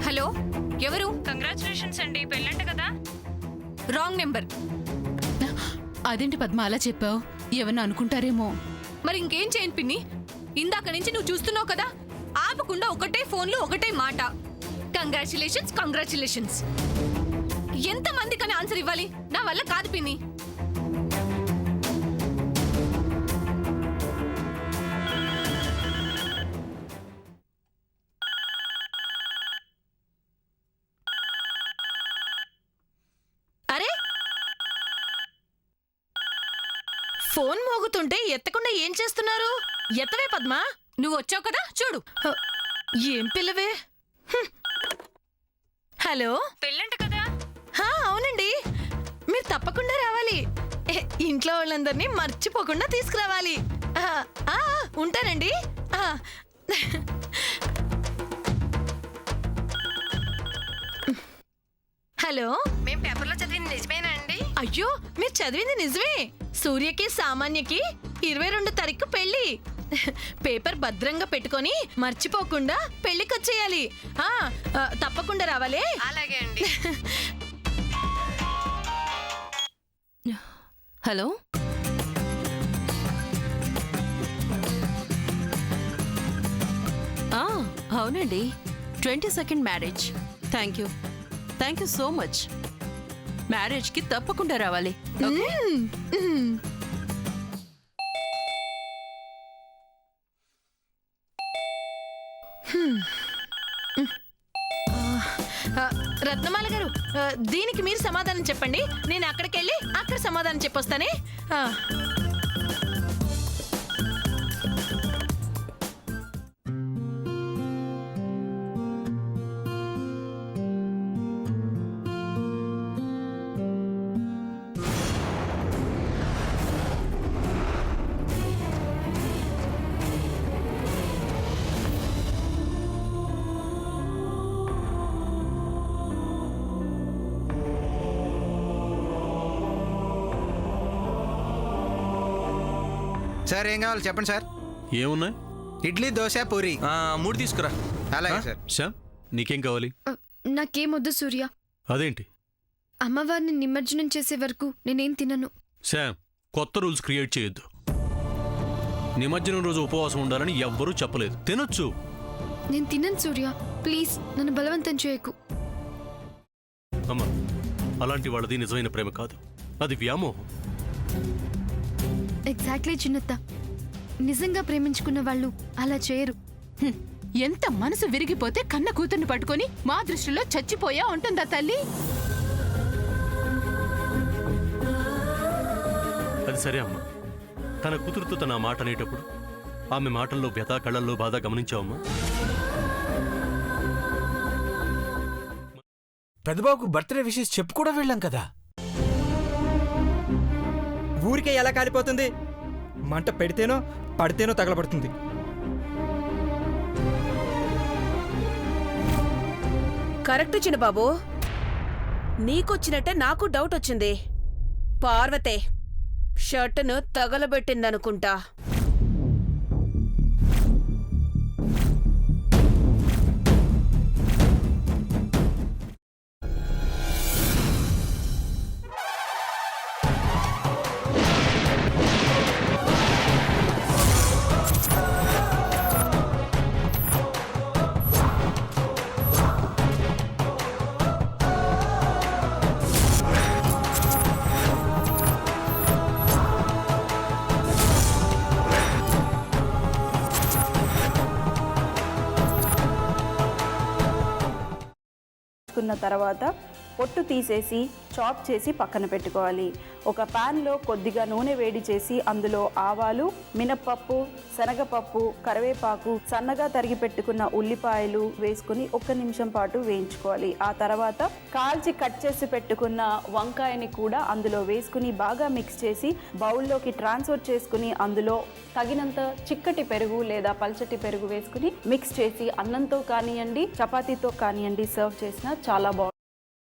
Hello, ఎవరు? Congratulations అండి, పెళ్ళంట కదా. Wrong number. అదేంటి పద్మ అలా చెప్పావు? ఏమన్నా అనుకుంటారేమో. మరి ఇంకేం చేయను పిన్ని, ఇందాక నుంచి నువ్వు చూస్తున్నావు కదా, ఆపకుండా ఒకటే ఫోన్లో ఒకటే మాట. Congratulations congratulations. ఎంతమంది కానీ ఆన్సర్ ఇవ్వాలి? నా వల్ల కాదు పిన్ని. అరే, ఫోన్ మోగుతుంటే ఎత్తకుండా ఏం చేస్తున్నారు? ఎత్తవే పద్మా. నువ్వు వచ్చావు కదా, చూడు. ఏం పిల్లవే? హలో, పెళ్ళంట కదా. అవునండి, మీరు తప్పకుండా రావాలి. ఇంట్లో వాళ్ళందరినీ మర్చిపోకుండా తీసుకురావాలి. ఉంటానండి. హలో, మేం పేపర్లో చదివింది నిజమేనా అండి? అయ్యో, మీరు చదివింది నిజమే. సూర్యకి సామాన్యకి 22 తారీఖు పెళ్లి. పేపర్ భద్రంగా పెట్టుకొని మర్చిపోకుండా పెళ్లికొచ్చేయాలి. తప్పకుండా రావాలి. అలాగే అండి. హలో, అవునండి, 22nd marriage. Thank you so much. మ్యారేజ్కి తప్పకుండా రావాలి. రత్నమాల గారు, దీనికి మీరు సమాధానం చెప్పండి. నేను అక్కడికి వెళ్ళి అక్కడ సమాధానం చెప్పొస్తానే. సార్, ఏం కావాలి చెప్పండి సార్. ఏమున్నాయి? ఇడ్లీ, దోశ, పూరి. 3 తీసుకురా. అలాగే సార్. శ్యామ్, నీకేం కావాలి? నాకేమొద్దు సూర్య. అదేంటి? అమ్మవారిని నిమజ్జనం చేసే వరకు నేనేం తినను. శ్యామ్, కొత్త రూల్స్ క్రియేట్ చేయొద్దు. నిమజ్జనం రోజు ఉపవాసం ఉండాలని ఎవ్వరూ చెప్పలేదు. తినొచ్చు. నేను తినను సూర్య, ప్లీజ్ నన్ను బలవంతం చేయకు. అమ్మా, అలాంటి వాళ్ళది నిజమైన ప్రేమ కాదు, అది వ్యామోహం. ఎగ్జాక్ట్లీ చిన్నత్త, నిజంగా ప్రేమించుకున్న వాళ్ళు అలా చేయరు. ఎంత మనసు విరిగిపోతే కన్న కూతుర్ని పట్టుకొని మా దృష్టిలో చచ్చిపోయా ఉంటుందా తల్లి? అది సరే అమ్మా, తన కూతురుతో తన మాట అనేటప్పుడు ఆమె మాటల్లో వ్యథ, కళ్ళల్లో బాధ గమనించావమ్మా? పెద్దబాబుకు బర్త్డే విషెస్ చెప్పు కూడా వెళ్ళాం కదా. ఊరికే ఎలా కాలిపోతుంది? మంట పెడితేనో పడితేనో తగలబడుతుంది. కరెక్ట్ చిన్నబాబు, నీకొచ్చినట్టే నాకు డౌట్ వచ్చింది. పార్వతే షర్టును తగలబెట్టిందనుకుంటా. తర్వాత పొట్టు తీసేసి చాప్ చేసి పక్కన పెట్టుకోవాలి. ఒక ప్యాన్లో కొద్దిగా నూనె వేడి చేసి అందులో ఆవాలు, మినప్పప్పు, శనగపప్పు, కరివేపాకు, సన్నగా తరిగి పెట్టుకున్న ఉల్లిపాయలు వేసుకుని 1 నిమిషం పాటు వేయించుకోవాలి. ఆ తర్వాత కాల్చి కట్ చేసి పెట్టుకున్న వంకాయని కూడా అందులో వేసుకుని బాగా మిక్స్ చేసి బౌల్లోకి ట్రాన్స్ఫర్ చేసుకుని అందులో తగినంత చిక్కటి పెరుగు లేదా పల్చటి పెరుగు వేసుకుని మిక్స్ చేసి అన్నంతో కానివ్వండి, చపాతీతో కానివ్వండి సర్వ్ చేసినా చాలా బాగుంటుంది.